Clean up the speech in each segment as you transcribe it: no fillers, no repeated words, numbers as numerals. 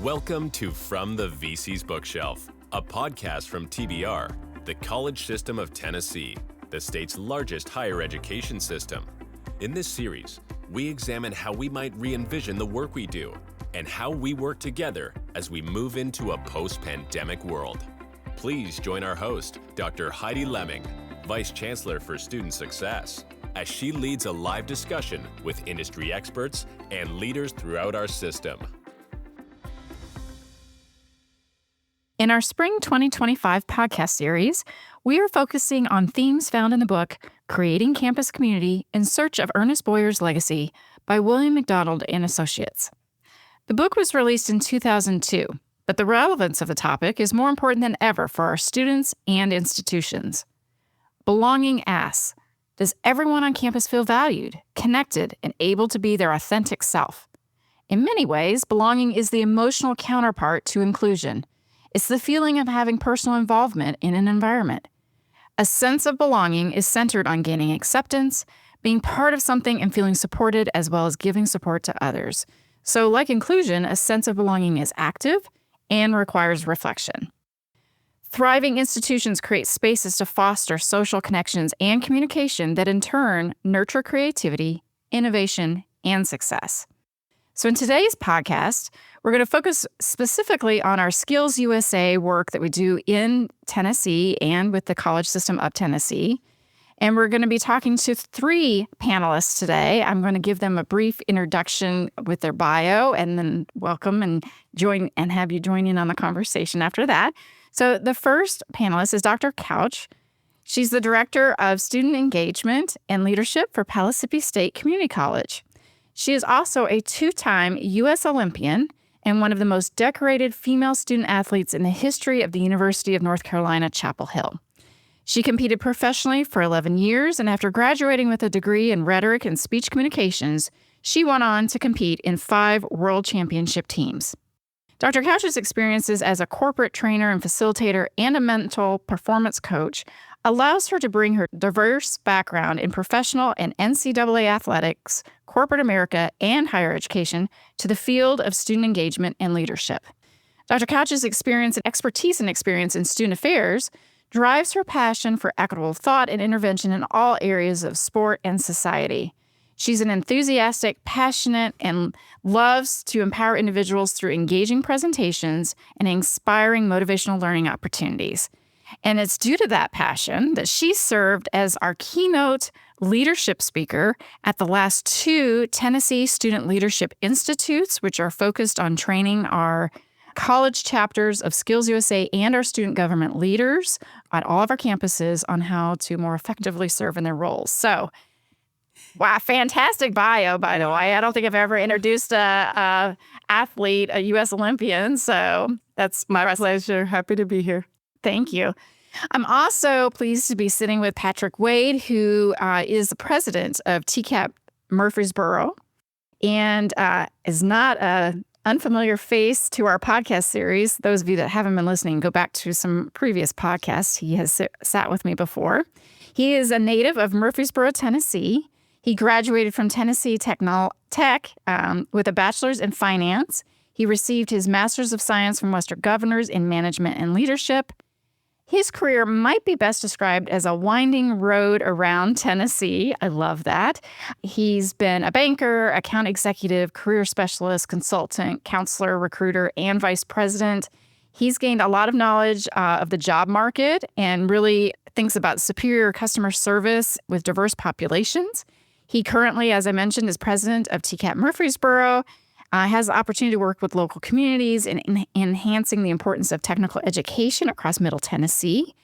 Welcome to From the VC's Bookshelf, a podcast from TBR, the College System of Tennessee, the state's largest higher education system. In this series, we examine how we might re-envision the work we do and how we work together as we move into a post-pandemic world. Please join our host, Dr. Heidi Lemming, Vice Chancellor for Student Success, as she leads a live discussion with industry experts and leaders throughout our system. In our Spring 2025 podcast series, we are focusing on themes found in the book Creating Campus Community in Search of Ernest Boyer's Legacy by William McDonald and Associates. The book was released in 2002, but the relevance of the topic is more important than ever for our students and institutions. Belonging asks, does everyone on campus feel valued, connected, and able to be their authentic self? In many ways, belonging is the emotional counterpart to inclusion. It's the feeling of having personal involvement in an environment. A sense of belonging is centered on gaining acceptance, being part of something, and feeling supported, as well as giving support to others. So, like inclusion, a sense of belonging is active and requires reflection. Thriving institutions create spaces to foster social connections and communication that in turn nurture creativity, innovation, and success. So in today's podcast, we're going to focus specifically on our SkillsUSA work that we do in Tennessee and with the College System of Tennessee. And we're going to be talking to three panelists today. I'm going to give them a brief introduction with their bio and then welcome and join and have you join in on the conversation after that. So the first panelist is Dr. Couch. She's the Director of Student Engagement and Leadership for Pellissippi State Community College. She is also a two-time U.S. Olympian and one of the most decorated female student athletes in the history of the University of North Carolina, Chapel Hill. She competed professionally for 11 years, and after graduating with a degree in rhetoric and speech communications, she went on to compete in 5 world championship teams. Dr. Couch's experiences as a corporate trainer and facilitator and a mental performance coach allows her to bring her diverse background in professional and NCAA athletics, corporate America, and higher education to the field of student engagement and leadership. Dr. Couch's expertise in student affairs drives her passion for equitable thought and intervention in all areas of sport and society. She's an enthusiastic, passionate, and loves to empower individuals through engaging presentations and inspiring motivational learning opportunities. And it's due to that passion that she served as our keynote leadership speaker at the last 2 Tennessee Student Leadership Institutes, which are focused on training our college chapters of SkillsUSA and our student government leaders at all of our campuses on how to more effectively serve in their roles. So, wow, fantastic bio, by the way. I don't think I've ever introduced a athlete, a U.S. Olympian, so that's my pleasure. Happy to be here. Thank you. I'm also pleased to be sitting with Patrick Wade, who is the president of TCAT Murfreesboro and is not an unfamiliar face to our podcast series. Those of you that haven't been listening, go back to some previous podcasts. He has sat with me before. He is a native of Murfreesboro, Tennessee. He graduated from Tennessee Tech with a bachelor's in finance. He received his master's of science from Western Governors in management and leadership. His career might be best described as a winding road around Tennessee. I love that. He's been a banker, account executive, career specialist, consultant, counselor, recruiter, and vice president. He's gained a lot of knowledge of the job market and really thinks about superior customer service with diverse populations. He currently, as I mentioned, is president of TCAT Murfreesboro, has the opportunity to work with local communities in enhancing the importance of technical education across Middle Tennessee.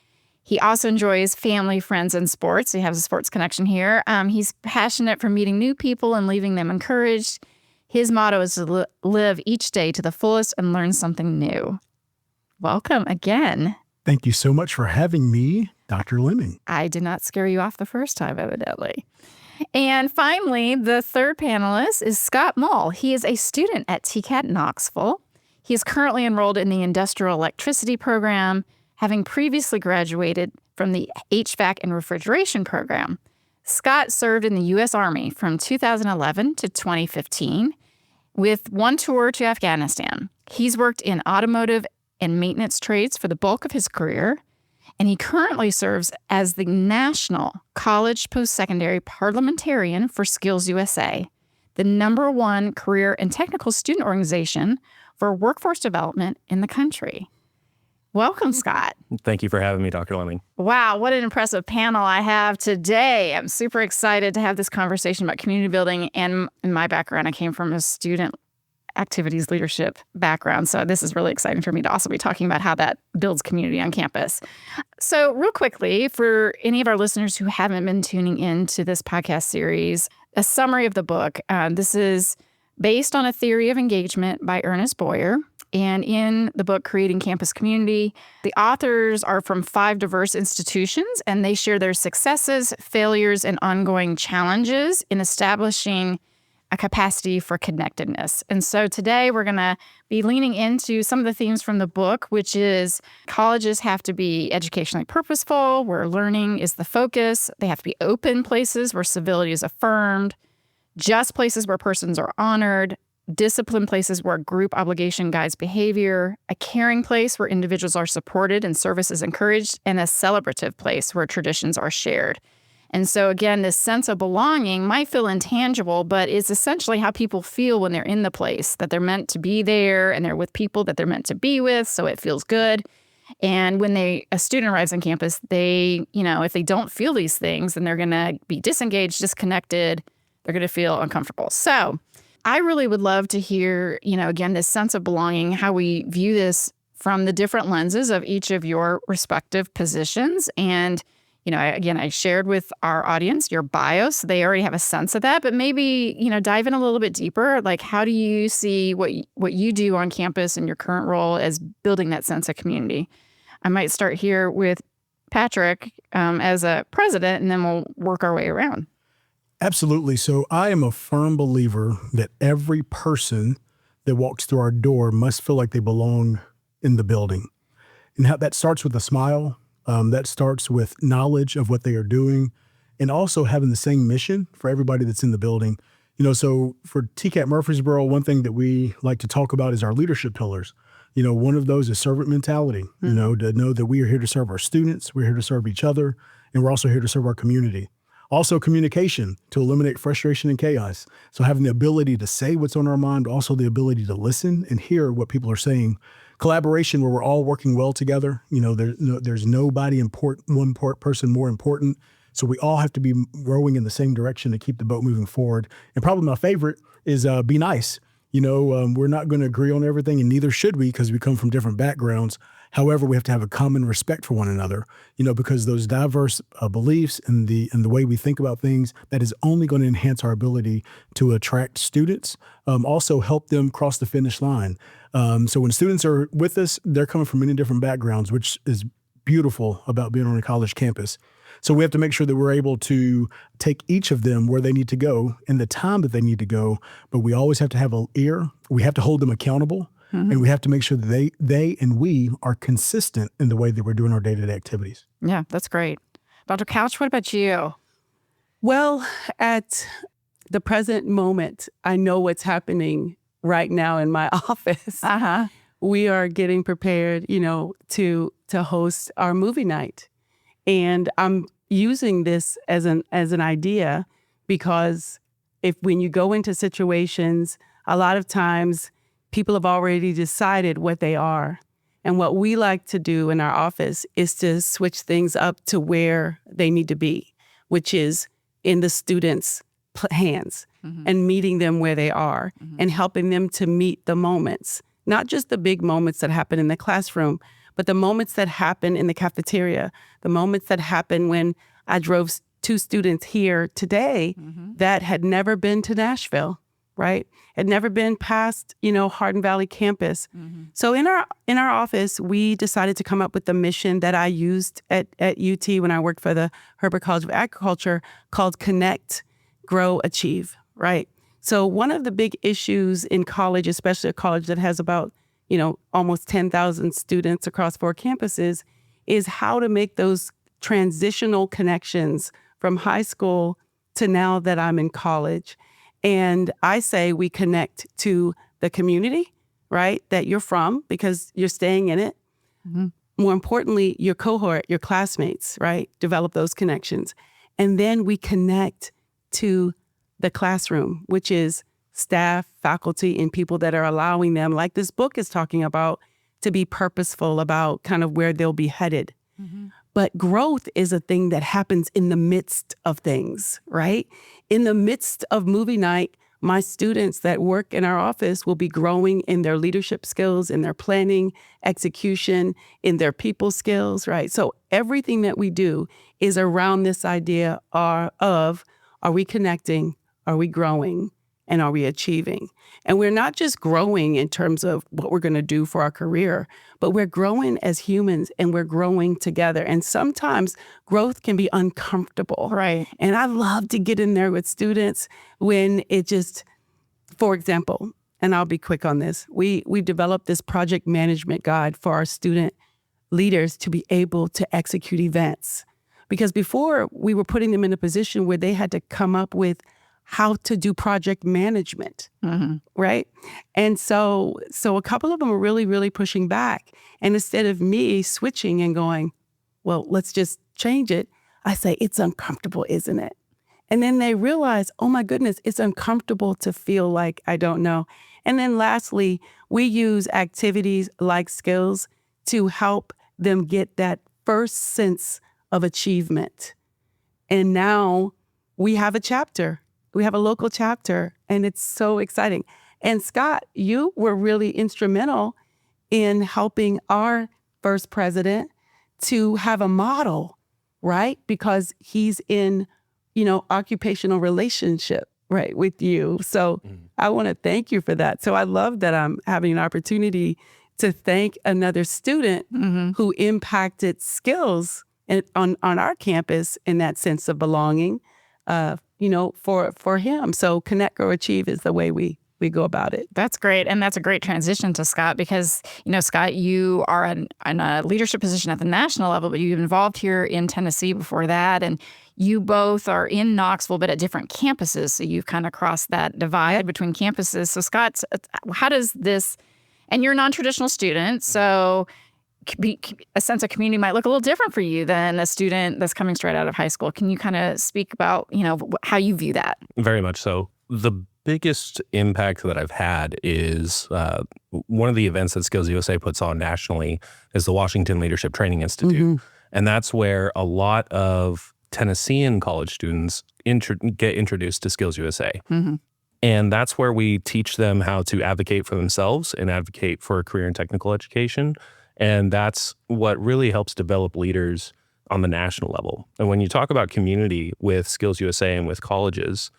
He also enjoys family, friends, and sports. He has a sports connection here. He's passionate for meeting new people and leaving them encouraged. His motto is to live each day to the fullest and learn something new. Welcome again. Thank you so much for having me, Dr. Lemming. I did not scare you off the first time, evidently. And finally, the third panelist is Scott Mull. He is a student at TCAT Knoxville. He is currently enrolled in the Industrial Electricity program, having previously graduated from the HVAC and Refrigeration program. Scott served in the U.S. Army from 2011 to 2015. with one tour to Afghanistan. He's worked in automotive and maintenance trades for the bulk of his career, and he currently serves as the National College Post-Secondary Parliamentarian for SkillsUSA, the #1 career and technical student organization for workforce development in the country. Welcome, Scott. Thank you for having me, Dr. Lemming. Wow, what an impressive panel I have today. I'm super excited to have this conversation about community building. And in my background, I came from a student activities leadership background. So this is really exciting for me to also be talking about how that builds community on campus. So real quickly, for any of our listeners who haven't been tuning into this podcast series, a summary of the book. This is based on a theory of engagement by Ernest Boyer. And in the book, Creating Campus Community, the authors are from 5 diverse institutions, and they share their successes, failures, and ongoing challenges in establishing a capacity for connectedness. And so today we're going to be leaning into some of the themes from the book, which is colleges have to be educationally purposeful, where learning is the focus. They have to be open places where civility is affirmed, just places where persons are honored, disciplined places where group obligation guides behavior, a caring place where individuals are supported and service is encouraged, and a celebrative place where traditions are shared. And so again, this sense of belonging might feel intangible, but it's essentially how people feel when they're in the place, that they're meant to be there and they're with people that they're meant to be with, so it feels good. And when a student arrives on campus, if they don't feel these things, then they're going to be disengaged, disconnected, they're going to feel uncomfortable. So I really would love to hear, again, this sense of belonging, how we view this from the different lenses of each of your respective positions. And, I shared with our audience your bios. So they already have a sense of that, but maybe, dive in a little bit deeper. Like, how do you see what you do on campus and your current role as building that sense of community? I might start here with Patrick as a president, and then we'll work our way around. Absolutely. So I am a firm believer that every person that walks through our door must feel like they belong in the building. And how that starts with a smile. That starts with knowledge of what they are doing, and also having the same mission for everybody that's in the building. So for TCAT Murfreesboro, one thing that we like to talk about is our leadership pillars. One of those is servant mentality, to know that we are here to serve our students, we're here to serve each other, and we're also here to serve our community. Also communication, to eliminate frustration and chaos. So having the ability to say what's on our mind, but also the ability to listen and hear what people are saying. Collaboration, where we're all working well together. There's nobody one person more important. So we all have to be rowing in the same direction to keep the boat moving forward. And probably my favorite is be nice. We're not going to agree on everything, and neither should we, because we come from different backgrounds. However, we have to have a common respect for one another, because those diverse beliefs and the way we think about things, that is only going to enhance our ability to attract students, also help them cross the finish line. So when students are with us, they're coming from many different backgrounds, which is beautiful about being on a college campus. So we have to make sure that we're able to take each of them where they need to go in the time that they need to go. But we always have to have an ear. We have to hold them accountable. Mm-hmm. And we have to make sure that they and we are consistent in the way that we're doing our day-to-day activities. Yeah, that's great. Dr. Couch, what about you? Well, at the present moment, I know what's happening right now in my office. Uh-huh. We are getting prepared, to host our movie night. And I'm using this as an idea because when you go into situations, a lot of times people have already decided what they are. And what we like to do in our office is to switch things up to where they need to be, which is in the students' hands, mm-hmm. and meeting them where they are, mm-hmm. and helping them to meet the moments, not just the big moments that happen in the classroom, but the moments that happen in the cafeteria, the moments that happen when I drove 2 students here today, mm-hmm. that had never been to Nashville, right? Had never been past, Hardin Valley campus. Mm-hmm. So in our office, we decided to come up with the mission that I used at UT when I worked for the Herbert College of Agriculture, called Connect, Grow, Achieve, right? So one of the big issues in college, especially a college that has about almost 10,000 students across 4 campuses, is how to make those transitional connections from high school to now that I'm in college. And I say we connect to the community, right, that you're from because you're staying in it. Mm-hmm. More importantly, your cohort, your classmates, right, develop those connections. And then we connect to the classroom, which is staff, faculty, and people that are allowing them, like this book is talking about, to be purposeful about kind of where they'll be headed. Mm-hmm. But growth is a thing that happens in the midst of things, right? In the midst of movie night, my students that work in our office will be growing in their leadership skills, in their planning, execution, in their people skills, right? So everything that we do is around this idea of, are we connecting? Are we growing? And are we achieving? And we're not just growing in terms of what we're going to do for our career, but we're growing as humans and we're growing together. And sometimes growth can be uncomfortable. Right. And I love to get in there with students when it just, for example, and I'll be quick on this, we developed this project management guide for our student leaders to be able to execute events. Because before we were putting them in a position where they had to come up with how to do project management, right? And so a couple of them are really, really pushing back. And instead of me switching and going, well, let's just change it, I say, it's uncomfortable, isn't it? And then they realize, oh my goodness, it's uncomfortable to feel like I don't know. And then lastly, we use activities like Skills to help them get that first sense of achievement. And now we have a chapter. We have a local chapter, and it's so exciting. And Scott, you were really instrumental in helping our first president to have a model, right? Because he's in, occupational relationship, right, with you. So I want to thank you for that. So I love that I'm having an opportunity to thank another student who impacted skills on our campus in that sense of belonging. For him. So connect, grow, achieve is the way we go about it. That's great. And that's a great transition to Scott because, Scott, you are in a leadership position at the national level, but you've involved here in Tennessee before that. And you both are in Knoxville, but at different campuses. So you've kind of crossed that divide between campuses. So Scott, how does this, and you're a non-traditional student, so a sense of community might look a little different for you than a student that's coming straight out of high school. Can you kind of speak about, how you view that? Very much so. The biggest impact that I've had is one of the events that SkillsUSA puts on nationally is the Washington Leadership Training Institute. And that's where a lot of Tennessean college students get introduced to SkillsUSA. And that's where we teach them how to advocate for themselves and advocate for career and technical education. And that's what really helps develop leaders on the national level. And when you talk about community with SkillsUSA and with colleges,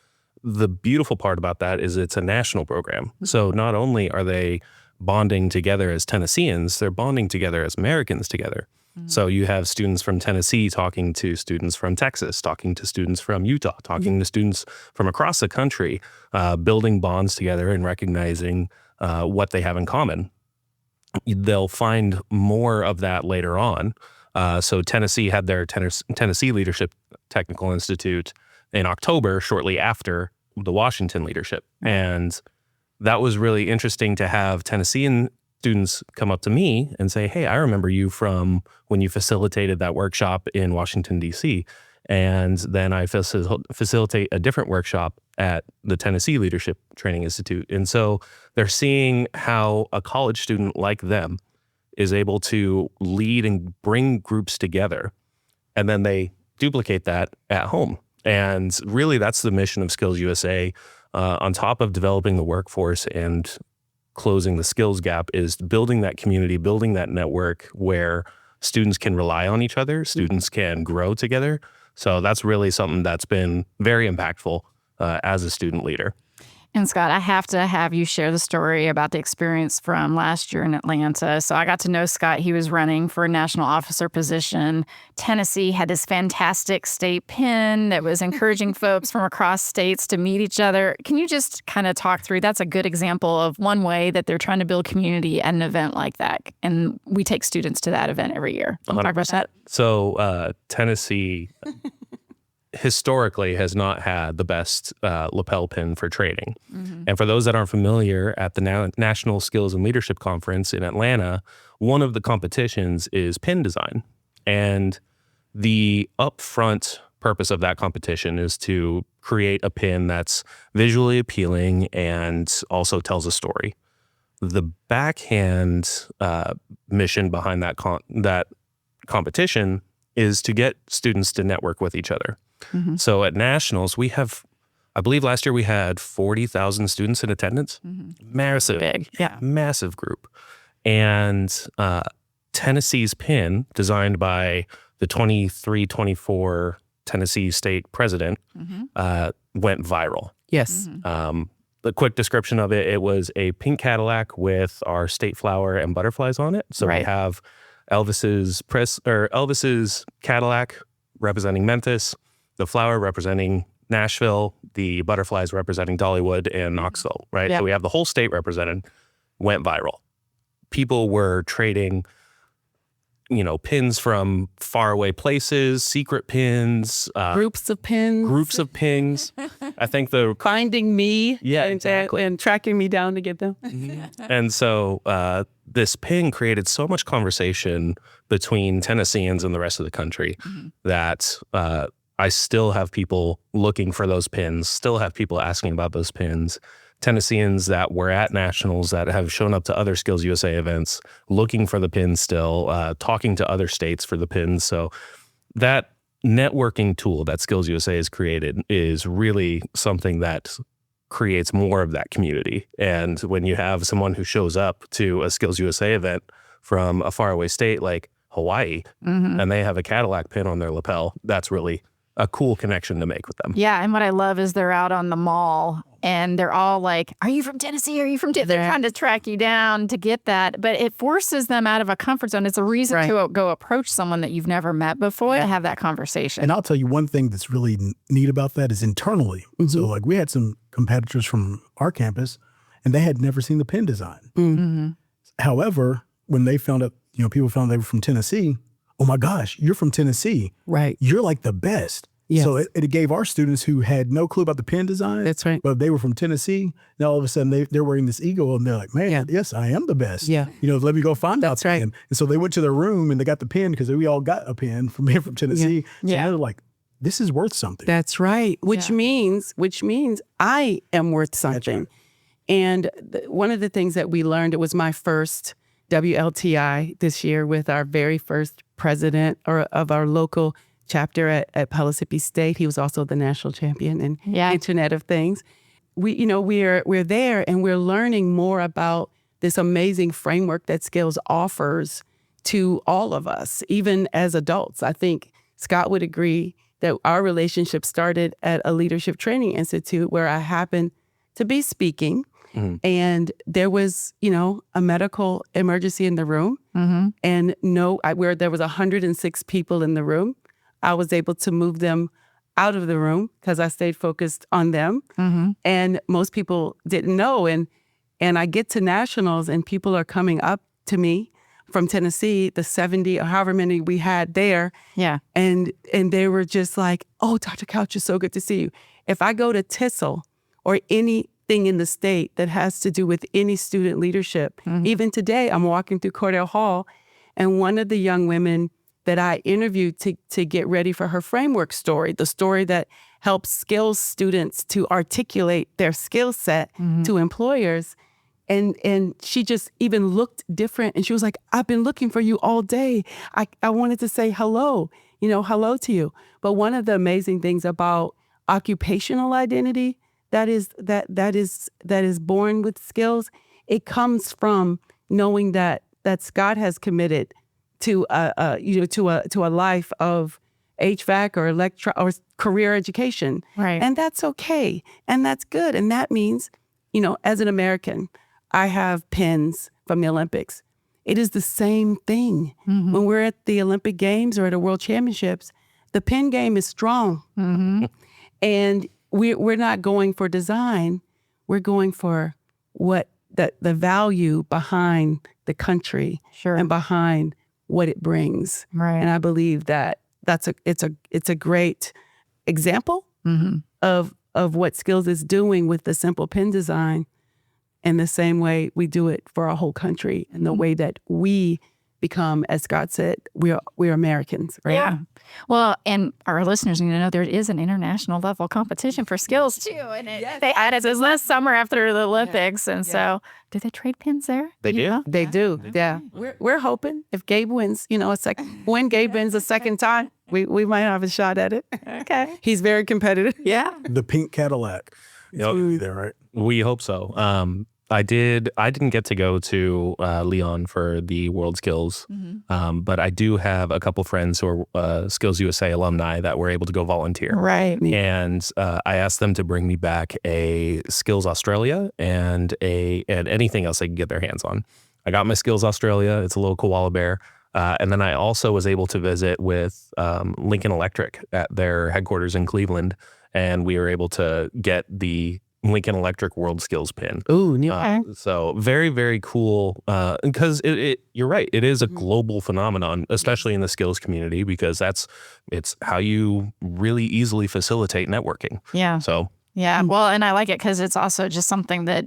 the beautiful part about that is it's a national program. So not only are they bonding together as Tennesseans, they're bonding together as Americans together. So you have students from Tennessee talking to students from Texas, talking to students from Utah, talking to students from across the country, building bonds together and recognizing what they have in common. They'll find more of that later on. So Tennessee had their Tennessee Leadership Technical Institute in October, shortly after the Washington Leadership. And that was really interesting to have Tennessean students come up to me and say, hey, I remember you from when you facilitated that workshop in Washington, D.C. And then I facilitate a different workshop at the Tennessee Leadership Training Institute. And so they're seeing how a college student like them is able to lead and bring groups together. And then they duplicate that at home. And really, that's the mission of SkillsUSA. On top of developing the workforce and closing the skills gap, is building that community, building that network where students can rely on each other, students can grow together. So that's really something that's been very impactful as a student leader. And Scott, I have to have you share the story about the experience from last year in Atlanta. So I got to know Scott. He was running for a national officer position. Tennessee had this fantastic state pin that was encouraging folks from across states to meet each other. Can you just kind of talk through? That's a good example of one way that they're trying to build community at an event like that. And we take students to that event every year. Talk about that. So Tennessee historically has not had the best lapel pin for trading. And for those that aren't familiar, at the National Skills and Leadership Conference in Atlanta, one of the competitions is pin design. And the upfront purpose of that competition is to create a pin that's visually appealing and also tells a story. The backhand mission behind that competition is to get students to network with each other. So at Nationals, we have, I believe last year we had 40,000 students in attendance. Massive, Big, yeah. massive group. And Tennessee's pin, designed by the 23-24 Tennessee state president, went viral. Yes. The quick description of it was a pink Cadillac with our state flower and butterflies on it. So we have Elvis's Cadillac representing Memphis, the flower representing Nashville, the butterflies representing Dollywood and Knoxville, right? Yeah. So we have the whole state represented, went viral. People were trading, pins from faraway places, secret pins, Groups of pins. I think Finding me. Yeah, exactly. And tracking me down to get them. And so this pin created so much conversation between Tennesseans and the rest of the country that I still have people looking for those pins, still have people asking about those pins. Tennesseans that were at Nationals that have shown up to other SkillsUSA events looking for the pins still, talking to other states for the pins. So that networking tool that SkillsUSA has created is really something that creates more of that community. And when you have someone who shows up to a SkillsUSA event from a faraway state like Hawaii, and they have a Cadillac pin on their lapel, that's really a cool connection to make with them. Yeah, and what I love is they're out on the mall and they're all like, are you from Tennessee? Are you from Tennessee? They're trying to track you down to get that. But it forces them out of a comfort zone. It's a reason to go approach someone that you've never met before to have that conversation. And I'll tell you one thing that's really neat about that is internally. So like we had some competitors from our campus and they had never seen the pin design. However, when they found out, people found they were from Tennessee, oh my gosh, you're from Tennessee. Right. You're like the best. Yes. So it gave our students who had no clue about the pin design. That's right. But they were from Tennessee. Now all of a sudden they're wearing this ego and they're like, man, yes, I am the best. Yeah. Let me go find out. That's right. And so they went to their room and they got the pin because we all got a pin from being from Tennessee. So they're like, this is worth something. That's right. Which means I am worth something. Right. And one of the things that we learned, it was my first WLTI this year with our very first president of our local chapter at Pellissippi State. He was also the national champion in Internet of Things. We're there and we're learning more about this amazing framework that Skills offers to all of us, even as adults. I think Scott would agree that our relationship started at a leadership training institute where I happened to be speaking. And there was, a medical emergency in the room. And where there was 106 people in the room, I was able to move them out of the room because I stayed focused on them. And most people didn't know. And I get to Nationals and people are coming up to me from Tennessee, the 70 or however many we had there. Yeah. And they were just like, oh, Dr. Couch, it's so good to see you. If I go to TISL or anything in the state that has to do with any student leadership, even today, I'm walking through Cordell Hall and one of the young women that I interviewed to get ready for her framework story, the story that helps skills students to articulate their skill set to employers. And she just even looked different. And she was like, I've been looking for you all day. I wanted to say hello, hello to you. But one of the amazing things about occupational identity that is born with skills, it comes from knowing that Scott has committed to a life of HVAC or or career education. Right. And that's okay. And that's good. And that means, as an American, I have pins from the Olympics. It is the same thing. When we're at the Olympic Games or at a World Championships, the pin game is strong. And we're not going for design. We're going for what the value behind the country and behind what it brings. Right. And I believe that it's a great example of what Skills is doing with the simple pen design, and the same way we do it for our whole country, and the way that we become, as Scott said, we're Americans, right? Yeah. Well, and our listeners need to know there is an international level competition for Skills too, and they added this last summer after the Olympics, and so do they trade pins there? They do. They do. Yeah. We're hoping if Gabe wins, when Gabe wins a second time, we might have a shot at it. Okay. He's very competitive. Yeah. The pink Cadillac. It's going to be there, right? We hope so. I didn't get to go to Leon for the World Skills, but I do have a couple friends who are SkillsUSA alumni that were able to go volunteer. Right. And I asked them to bring me back a Skills Australia and anything else they could get their hands on. I got my Skills Australia. It's a little koala bear. And then I also was able to visit with Lincoln Electric at their headquarters in Cleveland, and we were able to get the Lincoln Electric World Skills pin. Ooh, new. So very, very cool. Because you're right. It is a global phenomenon, especially in the skills community, because it's how you really easily facilitate networking. Yeah. So yeah. Well, and I like it because it's also just something that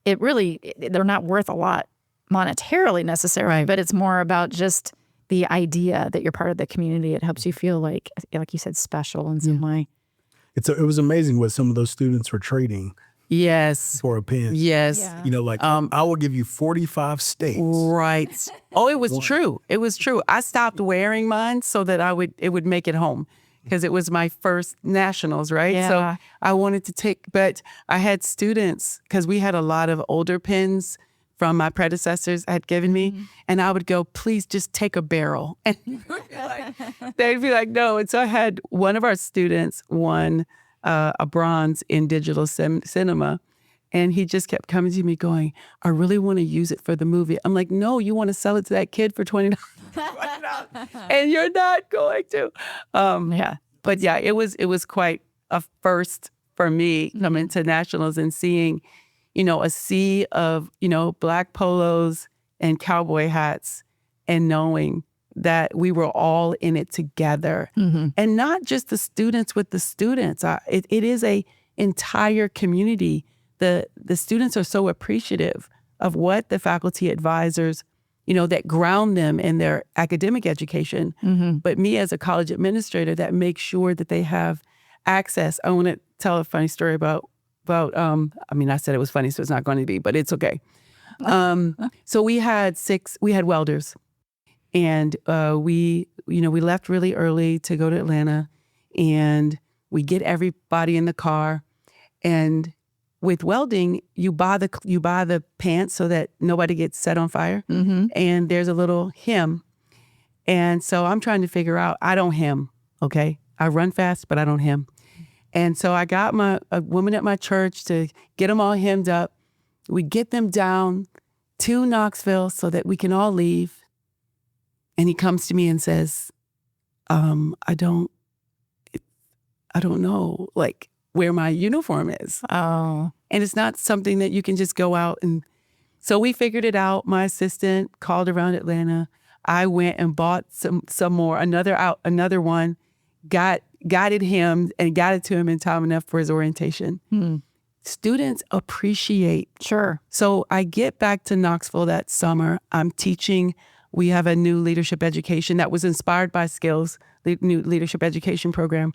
they're not worth a lot monetarily necessarily, but it's more about just the idea that you're part of the community. It helps you feel like you said, special in some way. It was amazing what some of those students were trading Yes. for a pen. Yes. Yeah. I will give you 45 states. Right. Oh, it was true. It was true. I stopped wearing mine so that it would make it home, because it was my first nationals, right? Yeah. So I wanted to but I had students, because we had a lot of older pens from my predecessors had given me, and I would go, please just take a barrel. And they'd be like, no. And so I had one of our students won a bronze in digital cinema, and he just kept coming to me going, I really want to use it for the movie. I'm like, no, you want to sell it to that kid for $20. And you're not going to. But yeah, it was quite a first for me coming to nationals and seeing a sea of, black polos and cowboy hats, and knowing that we were all in it together. And not just the students with the students. It is a entire community. The students are so appreciative of what the faculty advisors, that ground them in their academic education. But me as a college administrator that makes sure that they have access. I want to tell a funny story about I said it was funny, so it's not going to be, but it's okay. So we had welders, and we left really early to go to Atlanta, and we get everybody in the car, and with welding, you buy the pants so that nobody gets set on fire, and there's a little hem, and so I'm trying to figure out, I don't hem, okay? I run fast, but I don't hem. And so I got a woman at my church to get them all hemmed up. We get them down to Knoxville so that we can all leave. And he comes to me and says, I don't know, where my uniform is. Oh. And it's not something that you can just go out. And so we figured it out. My assistant called around Atlanta. I went and bought some more, another one, got it hemmed and got it to him in time enough for his orientation. Students appreciate. Sure. So I get back to Knoxville that summer. I'm teaching. We have a new leadership education that was inspired by Skills, the new leadership education program.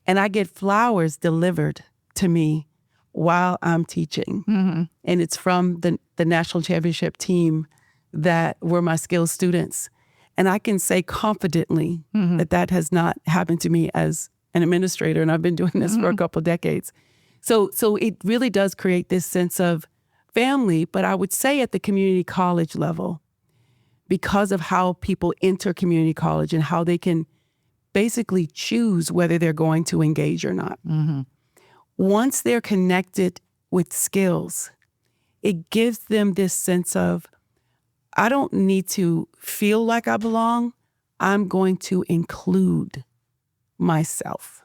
And I get flowers delivered to me while I'm teaching. And it's from the national championship team that were my Skills students. And I can say confidently that has not happened to me as an administrator, and I've been doing this for a couple of decades. So it really does create this sense of family, but I would say at the community college level, because of how people enter community college and how they can basically choose whether they're going to engage or not. Once they're connected with Skills, it gives them this sense of, I don't need to feel like I belong. I'm going to include myself,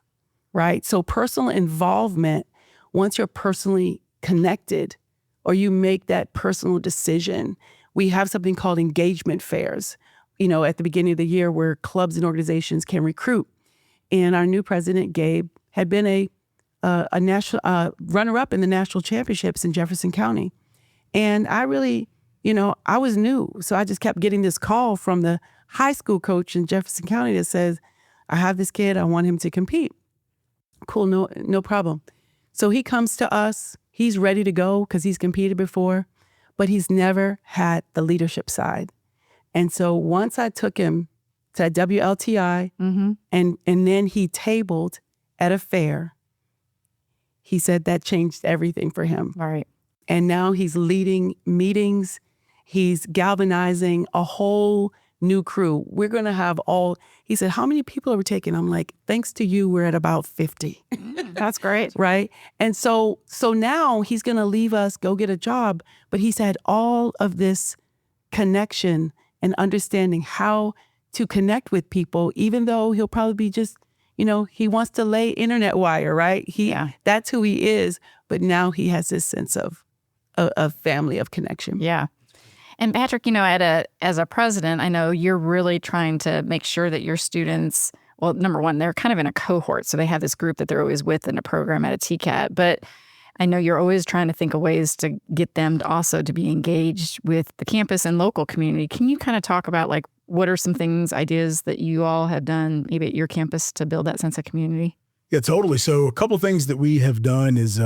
right? So personal involvement, once you're personally connected or you make that personal decision, we have something called engagement fairs, at the beginning of the year where clubs and organizations can recruit. and our new president, Gabe, had been a national runner-up in the national championships in Jefferson County. And I really, I was new. So I just kept getting this call from the high school coach in Jefferson County that says, I have this kid, I want him to compete. Cool, no problem. So he comes to us, he's ready to go because he's competed before, but he's never had the leadership side. And so once I took him to WLTI and then he tabled at a fair, he said that changed everything for him. All right. And now he's leading meetings. He's galvanizing a whole new crew. We're going to have he said, how many people are we taking? I'm like, thanks to you, we're at about 50. That's great. Right. And so now he's going to leave us, go get a job. But he's had all of this connection and understanding how to connect with people, even though he'll probably be just, he wants to lay internet wire, right? That's who he is. But now he has this sense of family, of connection. Yeah. And Patrick, as a president, I know you're really trying to make sure that your students, well, number one, they're kind of in a cohort. So they have this group that they're always with in a program at a TCAT. But I know you're always trying to think of ways to get them to also to be engaged with the campus and local community. Can you kind of talk about what are some things, ideas that you all have done maybe at your campus to build that sense of community? Yeah, totally. So a couple of things that we have done is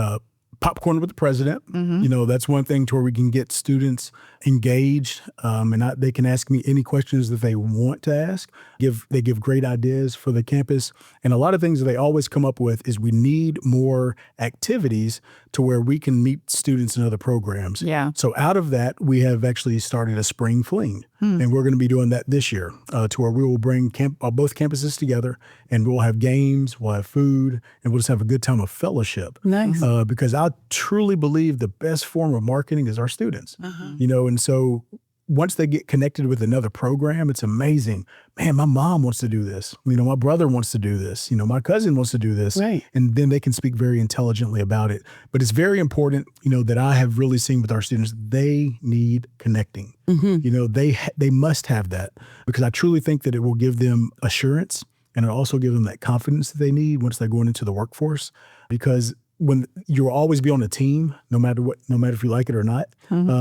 popcorn with the president. That's one thing to where we can get students engaged and they can ask me any questions that they want to ask. They give great ideas for the campus. And a lot of things that they always come up with is we need more activities to where we can meet students in other programs. Yeah. So out of that, we have actually started a spring fling. And we're going to be doing that this year to where we will bring both campuses together and we'll have games, we'll have food, and we'll just have a good time of fellowship. Nice. Because I truly believe the best form of marketing is our students. And so once they get connected with another program, it's amazing. Man, my mom wants to do this. My brother wants to do this. My cousin wants to do this. Right. And then they can speak very intelligently about it. But it's very important, that I have really seen with our students, they need connecting. They must have that because I truly think that it will give them assurance and it'll also give them that confidence that they need once they're going into the workforce. Because when you'll always be on a team, no matter if you like it or not.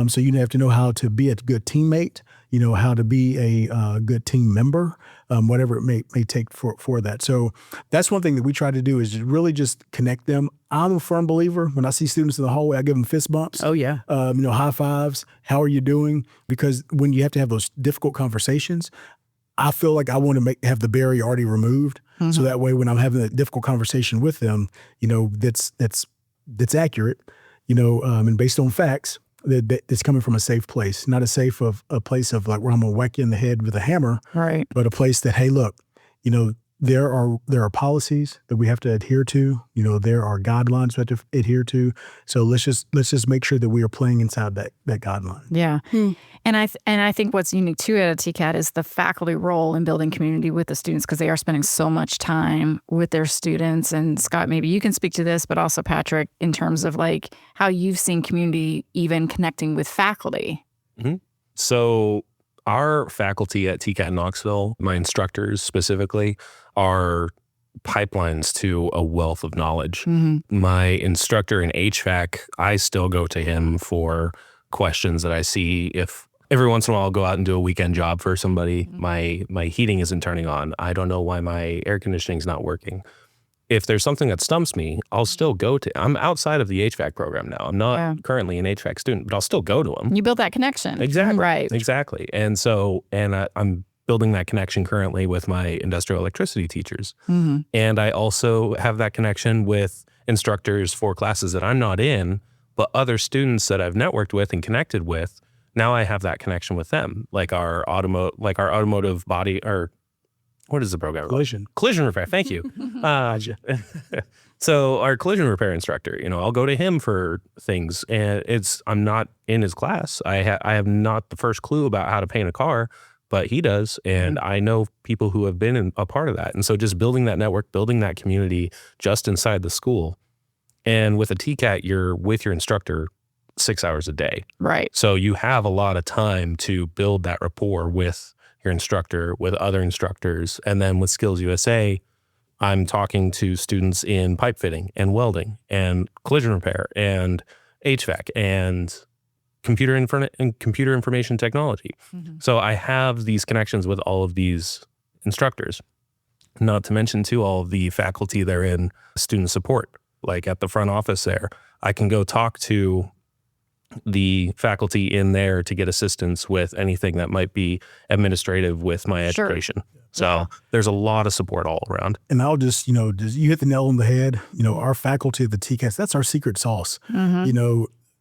So you have to know how to be a good teammate, how to be a good team member, whatever it may take for that. So that's one thing that we try to do is really just connect them. I'm a firm believer. When I see students in the hallway, I give them fist bumps. Oh, yeah. High fives. How are you doing? Because when you have to have those difficult conversations, I feel like I want to have the barrier already removed. So that way, when I'm having a difficult conversation with them, that's accurate, and based on facts, that it's coming from a safe place, not a place of where I'm gonna whack you in the head with a hammer, right? But a place that, hey, look, there are policies that we have to adhere to. There are guidelines we have to adhere to. So let's just make sure that we are playing inside that guideline. Yeah. And I think what's unique too at a TCAT is the faculty role in building community with the students because they are spending so much time with their students. And Scott, maybe you can speak to this, but also Patrick, in terms of how you've seen community even connecting with faculty. So our faculty at TCAT Knoxville, my instructors specifically, are pipelines to a wealth of knowledge. My instructor in HVAC, I still go to him for questions that I see. If every once in a while I'll go out and do a weekend job for somebody, my heating isn't turning on. I don't know why my air conditioning's not working. If there's something that stumps me, I'll still go to. I'm outside of the HVAC program now. I'm not currently an HVAC student, but I'll still go to them. You build that connection. Exactly. Right. Exactly. And so, I'm building that connection currently with my industrial electricity teachers. And I also have that connection with instructors for classes that I'm not in, but other students that I've networked with and connected with. Now I have that connection with them, like our automotive body, or what is the program? Collision repair. Thank you. So our collision repair instructor, I'll go to him for things, and I'm not in his class. I have not the first clue about how to paint a car, but he does, and I know people who have been a part of that. And so just building that network, building that community just inside the school. And with a TCAT, you're with your instructor 6 hours a day. Right. So you have a lot of time to build that rapport with your instructor, with other instructors. And then with SkillsUSA, I'm talking to students in pipe fitting and welding and collision repair and HVAC and computer information technology. So I have these connections with all of these instructors, not to mention too all of the faculty that are in student support, like at the front office there. I can go talk to the faculty in there to get assistance with anything that might be administrative with my education. So there's a lot of support all around. And I'll just, you hit the nail on the head. Our faculty at the TCATs, that's our secret sauce.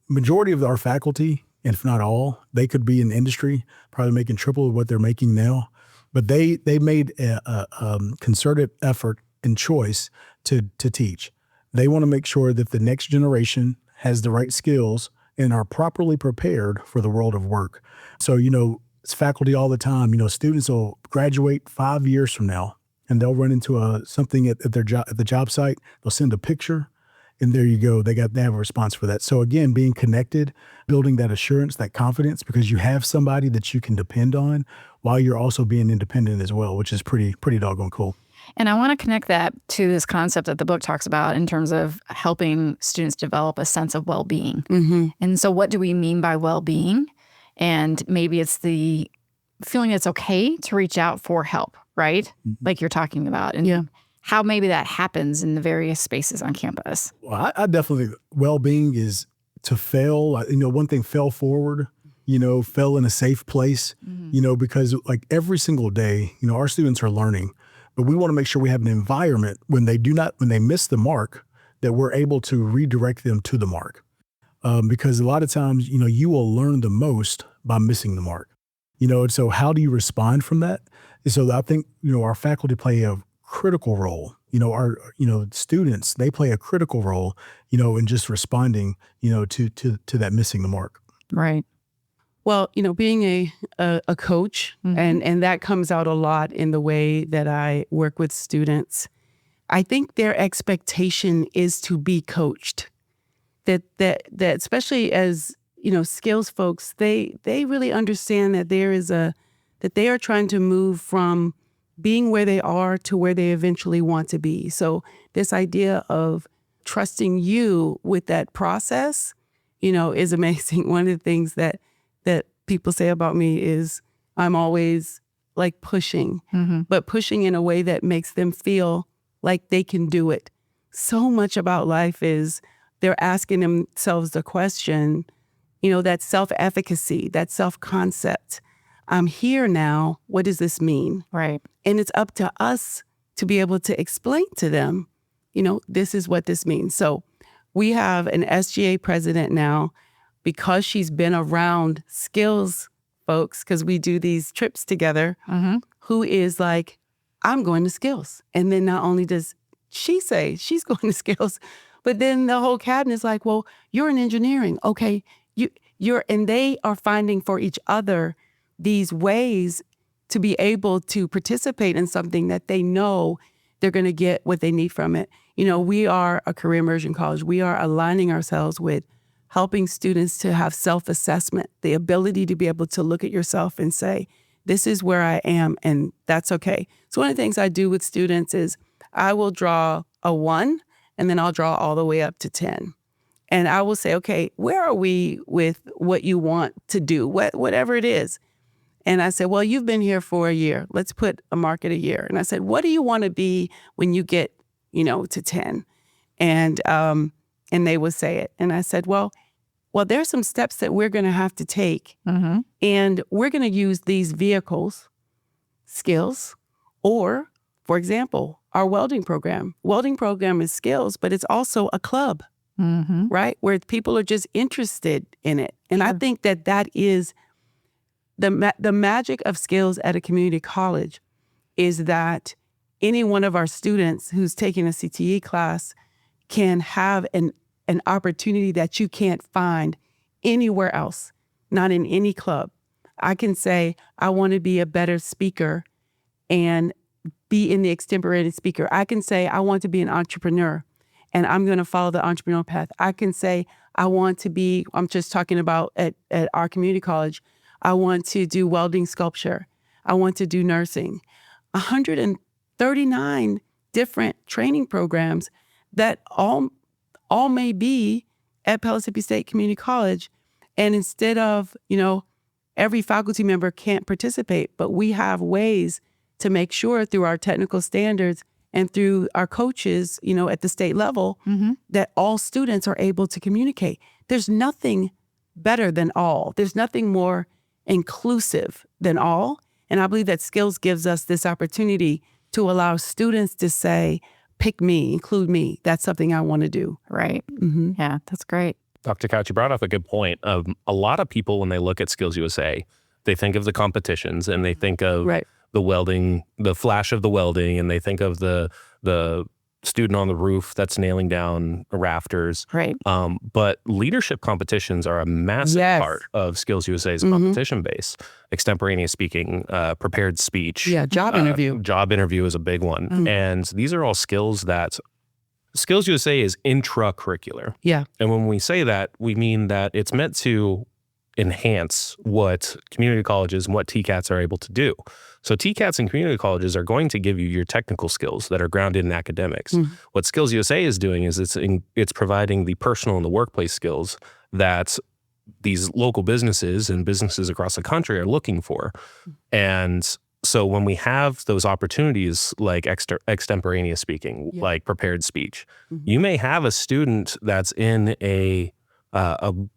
Majority of our faculty, and if not all, they could be in the industry, probably making triple what they're making now. But they made a concerted effort and choice to teach. They want to make sure that the next generation has the right skills and are properly prepared for the world of work. So, it's faculty all the time. Students will graduate 5 years from now, and they'll run into something at their job at the job site. They'll send a picture, and there you go. They have a response for that. So again, being connected, building that assurance, that confidence, because you have somebody that you can depend on, while you're also being independent as well, which is pretty doggone cool. And I want to connect that to this concept that the book talks about in terms of helping students develop a sense of well-being. And so what do we mean by well-being? And maybe it's the feeling it's okay to reach out for help, right? Like you're talking about. And how maybe that happens in the various spaces on campus. Well, I definitely, well-being is to fail. One thing, fail forward, fail in a safe place, because like every single day, our students are learning. But we want to make sure we have an environment when they miss the mark, that we're able to redirect them to the mark. Because a lot of times, you will learn the most by missing the mark. And so how do you respond from that? And so I think, our faculty play a critical role. Our students, they play a critical role, in just responding, to that missing the mark. Right. Well, being a coach, and that comes out a lot in the way that I work with students. I think their expectation is to be coached. That especially as skills folks, they really understand that that they are trying to move from being where they are to where they eventually want to be. So this idea of trusting you with that process, is amazing. One of the things that people say about me is I'm always like pushing, but pushing in a way that makes them feel like they can do it. So much about life is they're asking themselves the question, that self-efficacy, that self-concept. I'm here now. What does this mean? Right. And it's up to us to be able to explain to them, this is what this means. So we have an SGA president now, because she's been around skills folks, because we do these trips together, who is like, I'm going to skills. And then not only does she say she's going to skills, but then the whole cabinet is like, well, you're in engineering. Okay, and they are finding for each other these ways to be able to participate in something that they know they're going to get what they need from it. We are a career immersion college. We are aligning ourselves with helping students to have self-assessment, the ability to be able to look at yourself and say, this is where I am, and that's okay. So one of the things I do with students is I will draw a 1, and then I'll draw all the way up to 10. And I will say, okay, where are we with what you want to do, whatever it is? And I said, well, you've been here for a year. Let's put a mark at a year. And I said, what do you want to be when you get, to 10? And they would say it. And I said, well, there's some steps that we're going to have to take. And we're going to use these vehicles, skills, or, for example, our welding program. Welding program is skills, but it's also a club, right? Where people are just interested in it. And I think that is the magic of skills at a community college, is that any one of our students who's taking a CTE class can have an opportunity that you can't find anywhere else, not in any club. I can say, I want to be a better speaker and be in the extemporaneous speaker. I can say, I want to be an entrepreneur and I'm going to follow the entrepreneurial path. I can say, I'm just talking about at our community college, I want to do welding sculpture. I want to do nursing. 139 different training programs that all may be at Pellissippi State Community College. And instead of, every faculty member can't participate, but we have ways to make sure through our technical standards and through our coaches, at the state level, that all students are able to communicate. There's nothing better than all. There's nothing more inclusive than all. And I believe that Skills gives us this opportunity to allow students to say, pick me, include me. That's something I want to do. Right. Yeah, that's great. Dr. Couch, you brought up a good point. A lot of people, when they look at SkillsUSA, they think of the competitions and they think of the welding, the flash of the welding, and they think of the student on the roof that's nailing down rafters. Right. But leadership competitions are a massive part of SkillsUSA's competition base. Extemporaneous speaking, prepared speech. Yeah, job interview. Job interview is a big one. And these are all skills that SkillsUSA is intracurricular. Yeah. And when we say that, we mean that it's meant to enhance what community colleges and what TCATs are able to do. So TCATs and community colleges are going to give you your technical skills that are grounded in academics. What SkillsUSA is doing is it's providing the personal and the workplace skills that these local businesses and businesses across the country are looking for. And so when we have those opportunities like extemporaneous speaking, like prepared speech, you may have a student that's in a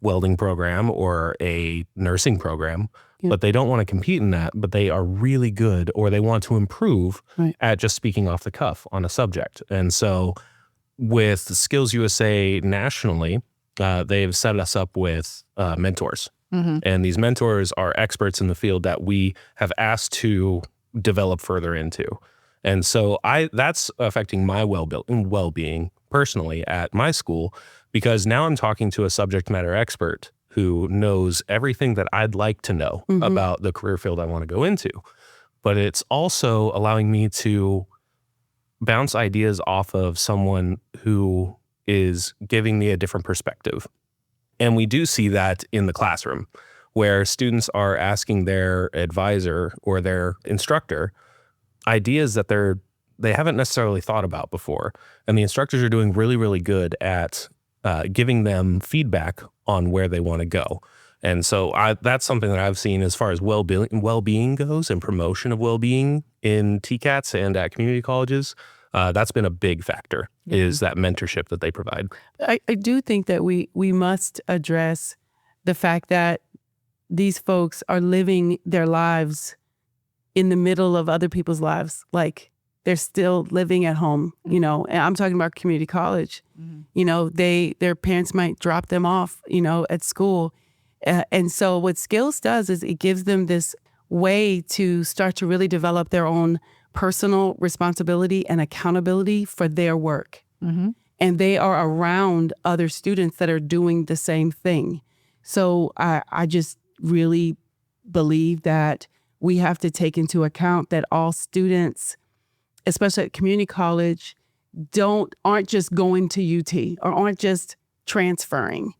welding program or a nursing program, but they don't want to compete in that, but they are really good or they want to improve at just speaking off the cuff on a subject. And so with SkillsUSA nationally, they've set us up with mentors. And these mentors are experts in the field that we have asked to develop further into. And so that's affecting my well-being personally at my school, because now I'm talking to a subject matter expert who knows everything that I'd like to know about the career field I want to go into. But it's also allowing me to bounce ideas off of someone who is giving me a different perspective. And we do see that in the classroom, where students are asking their advisor or their instructor ideas that they haven't necessarily thought about before. And the instructors are doing really, really good at giving them feedback on where they want to go. And so that's something that I've seen as far as well-being goes and promotion of well-being in TCATs and at community colleges. That's been a big factor, is that mentorship that they provide. I do think that we must address the fact that these folks are living their lives in the middle of other people's lives. Like they're still living at home, and I'm talking about community college. Their parents might drop them off, at school. And so what Skills does is it gives them this way to start to really develop their own personal responsibility and accountability for their work. And they are around other students that are doing the same thing. So I just really believe that we have to take into account that all students, especially at community college, aren't just going to UT or aren't just transferring,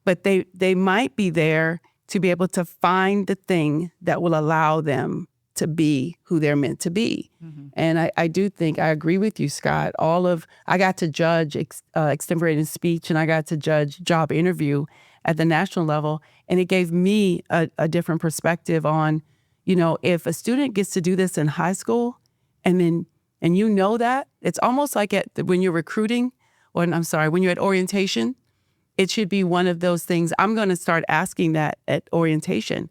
but they might be there to be able to find the thing that will allow them to be who they're meant to be. And I do think, I agree with you, Scott. I got to judge extemporaneous speech and I got to judge job interview at the national level. And it gave me a different perspective on, if a student gets to do this in high school and that, it's almost like when you're recruiting, when you're at orientation, it should be one of those things. I'm going to start asking that at orientation.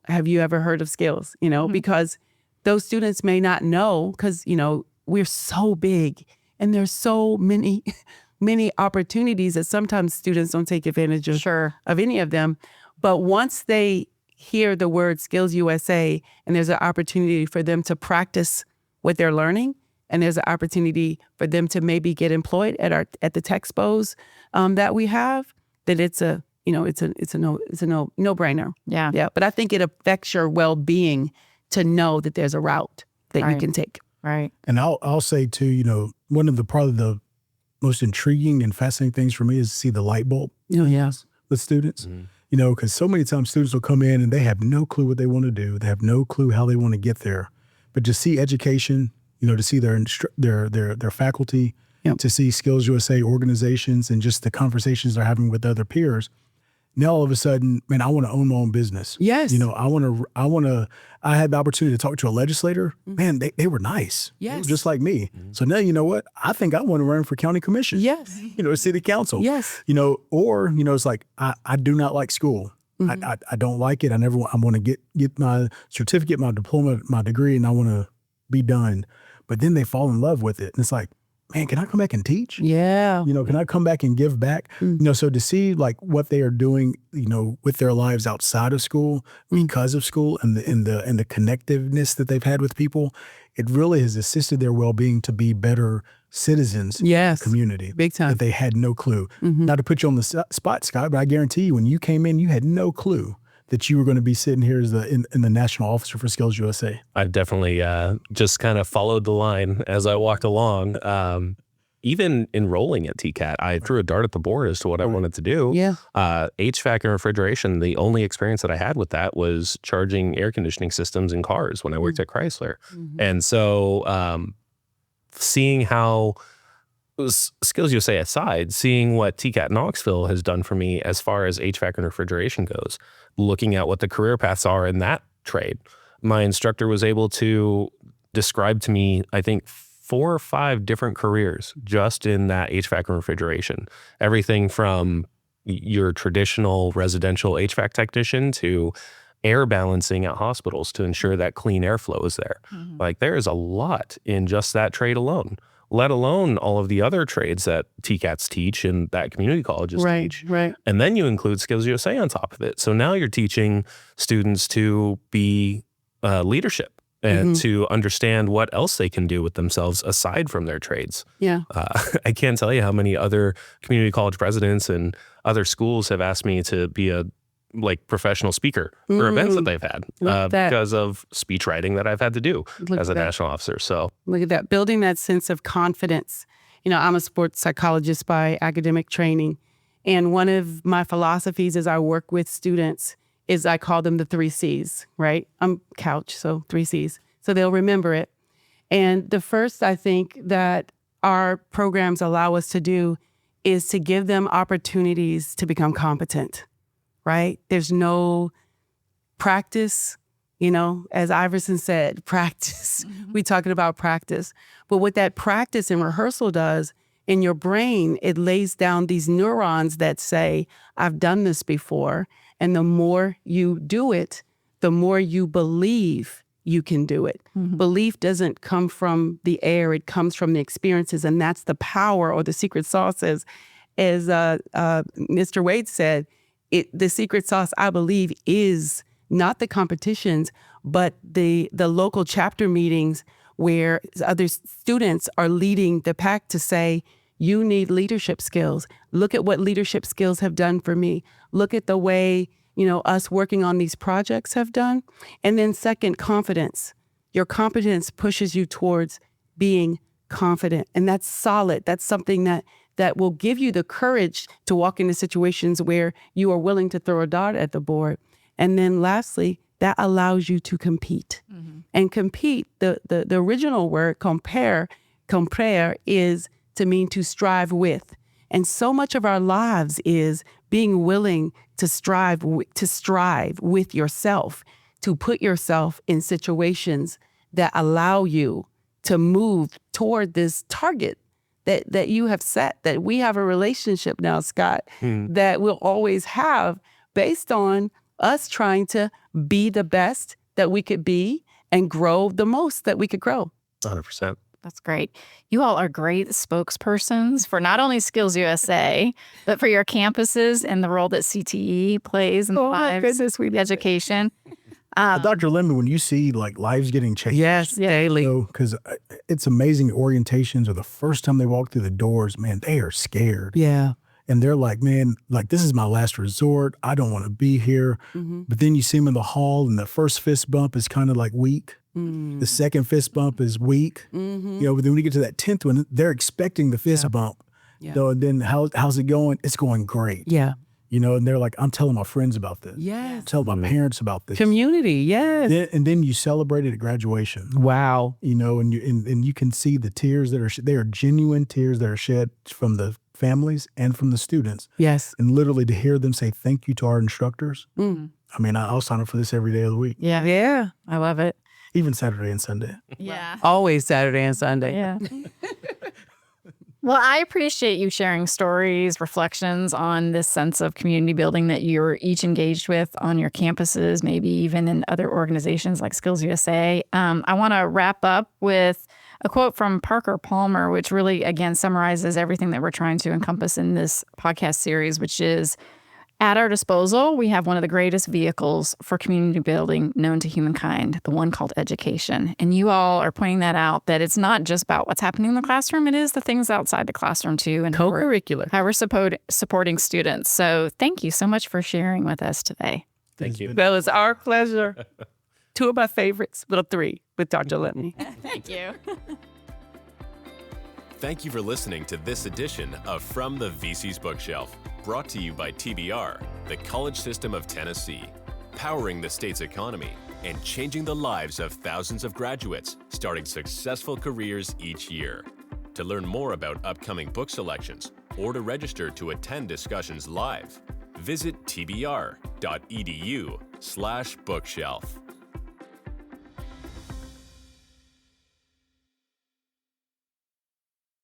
Have you ever heard of Skills? Because those students may not know, because, we're so big and there's so many opportunities that sometimes students don't take advantage of any of them. But once they hear the word SkillsUSA and there's an opportunity for them to practice what they're learning, and there's an opportunity for them to maybe get employed at the tech expos that we have, then it's a no-brainer. Yeah. But I think it affects your well-being to know that there's a route that you can take. Right. And I'll say too, one of probably the most intriguing and fascinating things for me is to see the light bulb. With students. Because so many times students will come in and they have no clue what they want to do. They have no clue how they want to get there. But just see education, to see their faculty, Yep. to see SkillsUSA organizations and just the conversations they're having with other peers. Now all of a sudden, man, I want to own my own business. Yes. I had the opportunity to talk to a legislator. Man, they were nice. They were Yes. just like me. So now, you know what? I think I want to run for county commission. Yes. City council. Yes. It's like, I do not like school. I don't like it. I want to get my certificate, my diploma, my degree, and I want to be done. But then they fall in love with it. And it's like, man, can I come back and teach? Yeah. Can I come back and give back? So to see like what they are doing, with their lives outside of school because of school and the connectiveness that they've had with people, it really has assisted their well-being to be better citizens in the community. Big time. That they had no clue. Not to put you on the spot, Scott, but I guarantee you when you came in, you had no clue that you were going to be sitting here as in the national officer for SkillsUSA. I definitely just kind of followed the line as I walked along. Even enrolling at TCAT, I threw a dart at the board as to what I wanted to do. Yeah. HVAC and refrigeration, the only experience that I had with that was charging air conditioning systems in cars when I worked at Chrysler. And so seeing how, SkillsUSA aside, seeing what TCAT Knoxville has done for me as far as HVAC and refrigeration goes, looking at what the career paths are in that trade, my instructor was able to describe to me, I think, 4 or 5 different careers just in that HVAC and refrigeration. Everything from your traditional residential HVAC technician to air balancing at hospitals to ensure that clean airflow is there. Like there is a lot in just that trade alone, let alone all of the other trades that TCATs teach and that community colleges teach. Right. And then you include SkillsUSA on top of it. So now you're teaching students to be leadership and to understand what else they can do with themselves aside from their trades. Yeah. I can't tell you how many other community college presidents and other schools have asked me to be a professional speaker for events that they've had because of speech writing that I've had to do as a national officer. So look at that, building that sense of confidence. I'm a sports psychologist by academic training. And one of my philosophies as I work with students is I call them the 3 C's, right? I'm couch, so 3 C's. So they'll remember it. And the first, I think, that our programs allow us to do is to give them opportunities to become competent, right? There's no practice, as Iverson said, practice. We're talking about practice. But what that practice and rehearsal does in your brain, it lays down these neurons that say, I've done this before. And the more you do it, the more you believe you can do it. Belief doesn't come from the air, it comes from the experiences. And that's the power or the secret sauce, as Mr. Wade said. The secret sauce, I believe, is not the competitions, but the local chapter meetings where other students are leading the pack to say, you need leadership skills. Look at what leadership skills have done for me. Look at the way, us working on these projects have done. And then second, confidence. Your competence pushes you towards being confident. And that's solid. That's something that will give you the courage to walk into situations where you are willing to throw a dart at the board. And then lastly, that allows you to compete. And compete, the original word, compare is to mean to strive with. And so much of our lives is being willing to strive with yourself, to put yourself in situations that allow you to move toward this target that you have set, that we have a relationship now, Scott, that we'll always have based on us trying to be the best that we could be and grow the most that we could grow. 100%. That's great. You all are great spokespersons for not only SkillsUSA, but for your campuses and the role that CTE plays in the lives of education. Dr. Lemon, when you see lives getting changed. Yes, daily. Because it's amazing orientations or the first time they walk through the doors, man, they are scared. Yeah. And they're like, man, this is my last resort. I don't want to be here. But then you see them in the hall and the first fist bump is kind of weak. The second fist bump is weak. But then when you get to that 10th one, they're expecting the fist bump. Yeah. So then how's it going? It's going great. Yeah. and they're like, I'm telling my friends about this. Yes. Tell my parents about this. Community. Yes. And then you celebrate it at graduation. Wow. And you can see the tears they are genuine tears that are shed from the families and from the students. Yes. And literally to hear them say thank you to our instructors. I mean, I'll sign up for this every day of the week. Yeah. Yeah. I love it. Even Saturday and Sunday. Yeah. Always Saturday and Sunday. Yeah. Well, I appreciate you sharing stories, reflections on this sense of community building that you're each engaged with on your campuses, maybe even in other organizations like SkillsUSA. I want to wrap up with a quote from Parker Palmer, which really, again, summarizes everything that we're trying to encompass in this podcast series, which is, at our disposal, we have one of the greatest vehicles for community building known to humankind, the one called education. And you all are pointing that out, that it's not just about what's happening in the classroom, it is the things outside the classroom too. And Co-curricular. how we're supporting students. So thank you so much for sharing with us today. Thank you. That was our pleasure. 2 of my favorites, well, 3 with Dr. Lemney. Thank you. Thank you for listening to this edition of From the VC's Bookshelf, brought to you by TBR, the College System of Tennessee, powering the state's economy and changing the lives of thousands of graduates, starting successful careers each year. To learn more about upcoming book selections or to register to attend discussions live, visit tbr.edu/bookshelf.